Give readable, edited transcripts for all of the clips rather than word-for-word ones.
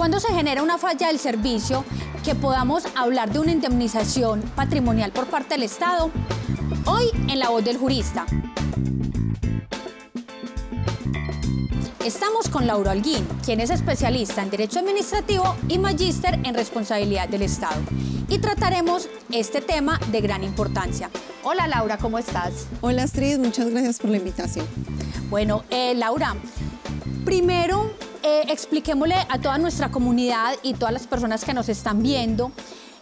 ¿Cuándo se genera una falla del servicio que podamos hablar de una indemnización patrimonial por parte del Estado? Hoy en La Voz del Jurista. Estamos con Laura Holguín, quien es especialista en Derecho Administrativo y magíster en Responsabilidad del Estado. Y trataremos este tema de gran importancia. Hola Laura, ¿cómo estás? Hola Astrid, muchas gracias por la invitación. Bueno, Laura, primero expliquémosle a toda nuestra comunidad y todas las personas que nos están viendo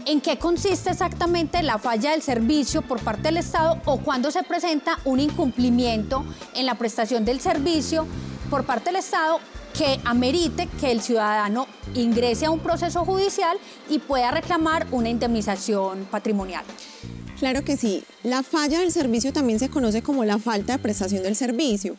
en qué consiste exactamente la falla del servicio por parte del Estado o cuándo se presenta un incumplimiento en la prestación del servicio por parte del Estado que amerite que el ciudadano ingrese a un proceso judicial y pueda reclamar una indemnización patrimonial. Claro que sí. La falla del servicio también se conoce como la falta de prestación del servicio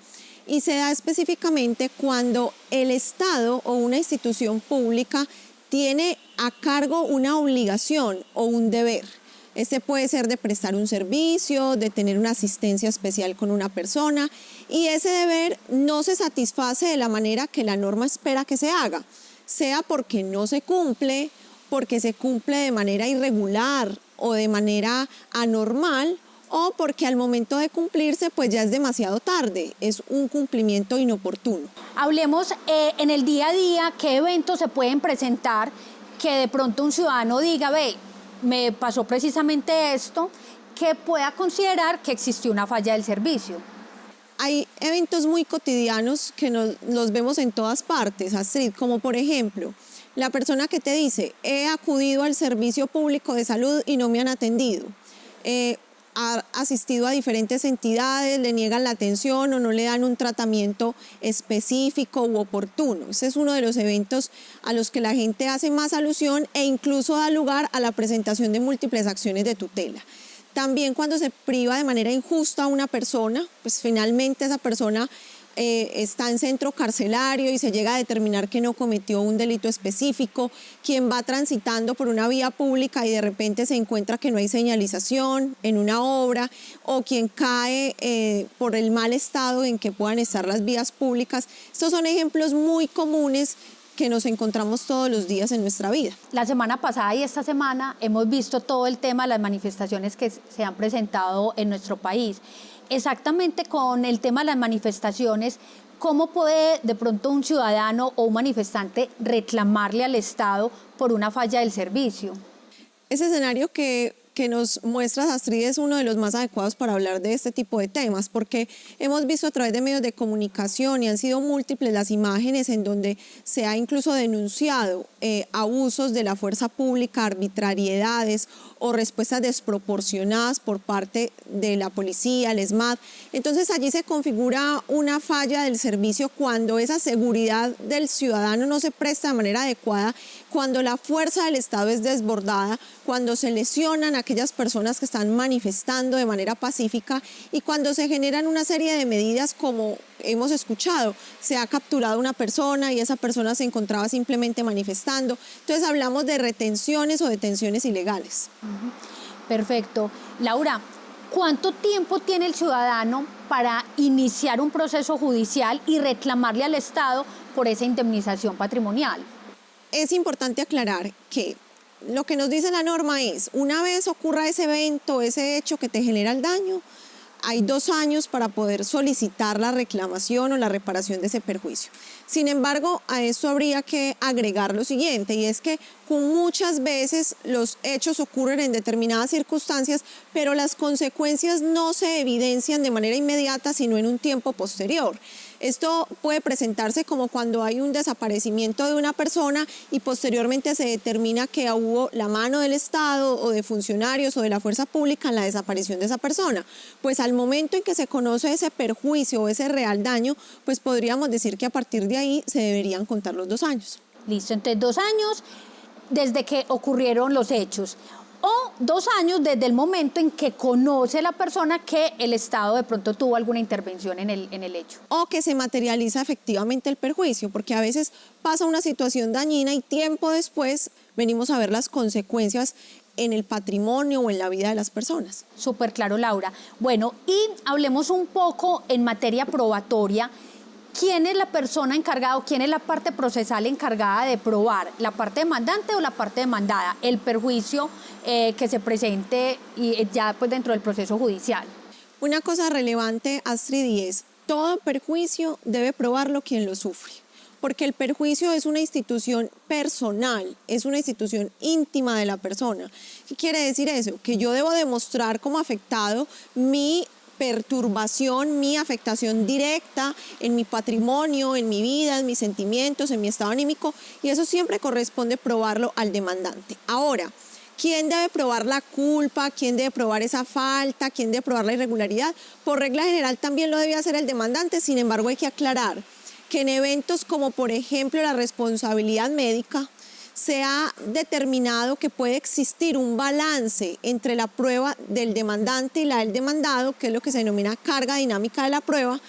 y se da específicamente cuando el Estado o una institución pública tiene a cargo una obligación o un deber. Este puede ser de prestar un servicio, de tener una asistencia especial con una persona y ese deber no se satisface de la manera que la norma espera que se haga, sea porque no se cumple, porque se cumple de manera irregular o de manera anormal o porque al momento de cumplirse pues ya es demasiado tarde, es un cumplimiento inoportuno. Hablemos en el día a día qué eventos se pueden presentar que de pronto un ciudadano diga, ve, me pasó precisamente esto, que pueda considerar que existió una falla del servicio. Hay eventos muy cotidianos que los vemos en todas partes, Astrid, como por ejemplo, la persona que te dice, he acudido al servicio público de salud y no me han atendido. Ha asistido a diferentes entidades, le niegan la atención o no le dan un tratamiento específico u oportuno. Ese es uno de los eventos a los que la gente hace más alusión e incluso da lugar a la presentación de múltiples acciones de tutela. También cuando se priva de manera injusta a una persona, pues finalmente esa persona está en centro carcelario y se llega a determinar que no cometió un delito específico, quien va transitando por una vía pública y de repente se encuentra que no hay señalización en una obra, o quien cae por el mal estado en que puedan estar las vías públicas. Estos son ejemplos muy comunes que nos encontramos todos los días en nuestra vida. La semana pasada y esta semana hemos visto todo el tema de las manifestaciones que se han presentado en nuestro país. Exactamente con el tema de las manifestaciones, ¿cómo puede de pronto un ciudadano o un manifestante reclamarle al Estado por una falla del servicio? Ese escenario que nos muestras, Astrid, es uno de los más adecuados para hablar de este tipo de temas, porque hemos visto a través de medios de comunicación y han sido múltiples las imágenes en donde se ha incluso denunciado abusos de la fuerza pública, arbitrariedades o respuestas desproporcionadas por parte de la policía, el SMAT. Entonces allí se configura una falla del servicio cuando esa seguridad del ciudadano no se presta de manera adecuada, cuando la fuerza del Estado es desbordada, cuando se lesionan a aquellas personas que están manifestando de manera pacífica y cuando se generan una serie de medidas como hemos escuchado, se ha capturado una persona y esa persona se encontraba simplemente manifestando. Entonces hablamos de retenciones o detenciones ilegales. Perfecto. Laura, ¿cuánto tiempo tiene el ciudadano para iniciar un proceso judicial y reclamarle al Estado por esa indemnización patrimonial? Es importante aclarar que lo que nos dice la norma es, una vez ocurra ese evento, ese hecho que te genera el daño, hay 2 años para poder solicitar la reclamación o la reparación de ese perjuicio. Sin embargo, a esto habría que agregar lo siguiente, y es que muchas veces los hechos ocurren en determinadas circunstancias, pero las consecuencias no se evidencian de manera inmediata, sino en un tiempo posterior. Esto puede presentarse como cuando hay un desaparecimiento de una persona y posteriormente se determina que hubo la mano del Estado o de funcionarios o de la fuerza pública en la desaparición de esa persona. Pues al momento en que se conoce ese perjuicio o ese real daño, pues podríamos decir que a partir de ahí se deberían contar los 2 años. Listo, entonces 2 años desde que ocurrieron los hechos. O 2 años desde el momento en que conoce la persona que el Estado de pronto tuvo alguna intervención en el hecho. O que se materializa efectivamente el perjuicio, porque a veces pasa una situación dañina y tiempo después venimos a ver las consecuencias en el patrimonio o en la vida de las personas. Súper claro, Laura. Bueno, y hablemos un poco en materia probatoria. ¿quién es la persona encargada o quién es la parte procesal encargada de probar? ¿La parte demandante o la parte demandada? El perjuicio que se presente y ya pues dentro del proceso judicial. Una cosa relevante, Astrid, y es, todo perjuicio debe probarlo quien lo sufre, porque el perjuicio es una institución personal, es una institución íntima de la persona. ¿Qué quiere decir eso? Que yo debo demostrar como afectado mi perturbación, mi afectación directa en mi patrimonio, en mi vida, en mis sentimientos, en mi estado anímico, y eso siempre corresponde probarlo al demandante. Ahora, ¿quién debe probar la culpa? ¿Quién debe probar esa falta? ¿Quién debe probar la irregularidad? Por regla general también lo debe hacer el demandante, sin embargo hay que aclarar que en eventos como por ejemplo la responsabilidad médica, se ha determinado que puede existir un balance entre la prueba del demandante y la del demandado, que es lo que se denomina carga dinámica de la prueba,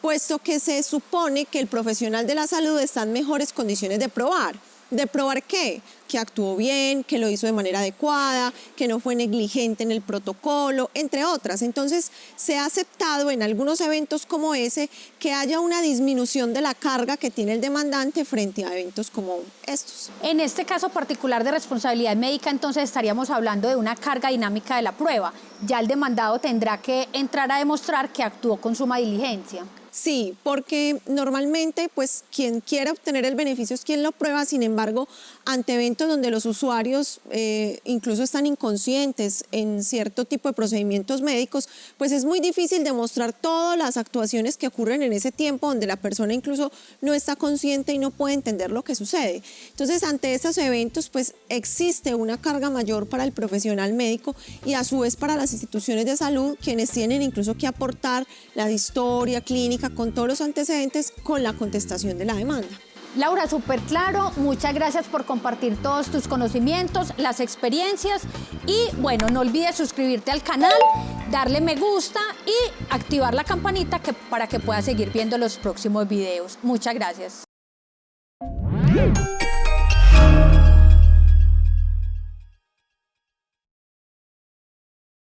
puesto que se supone que el profesional de la salud está en mejores condiciones de probar. ¿De probar qué? Que actuó bien, que lo hizo de manera adecuada, que no fue negligente en el protocolo, entre otras. Entonces, se ha aceptado en algunos eventos como ese que haya una disminución de la carga que tiene el demandante frente a eventos como estos. En este caso particular de responsabilidad médica, entonces estaríamos hablando de una carga dinámica de la prueba. Ya el demandado tendrá que entrar a demostrar que actuó con suma diligencia. Sí, porque normalmente pues quien quiera obtener el beneficio es quien lo prueba, sin embargo, ante eventos donde los usuarios incluso están inconscientes en cierto tipo de procedimientos médicos, pues es muy difícil demostrar todas las actuaciones que ocurren en ese tiempo donde la persona incluso no está consciente y no puede entender lo que sucede. Entonces, ante estos eventos pues existe una carga mayor para el profesional médico y a su vez para las instituciones de salud, quienes tienen incluso que aportar la historia clínica con todos los antecedentes con la contestación de la demanda. Laura, súper claro, muchas gracias por compartir todos tus conocimientos, las experiencias y bueno, no olvides suscribirte al canal, darle me gusta y activar la campanita para que puedas seguir viendo los próximos videos. Muchas gracias.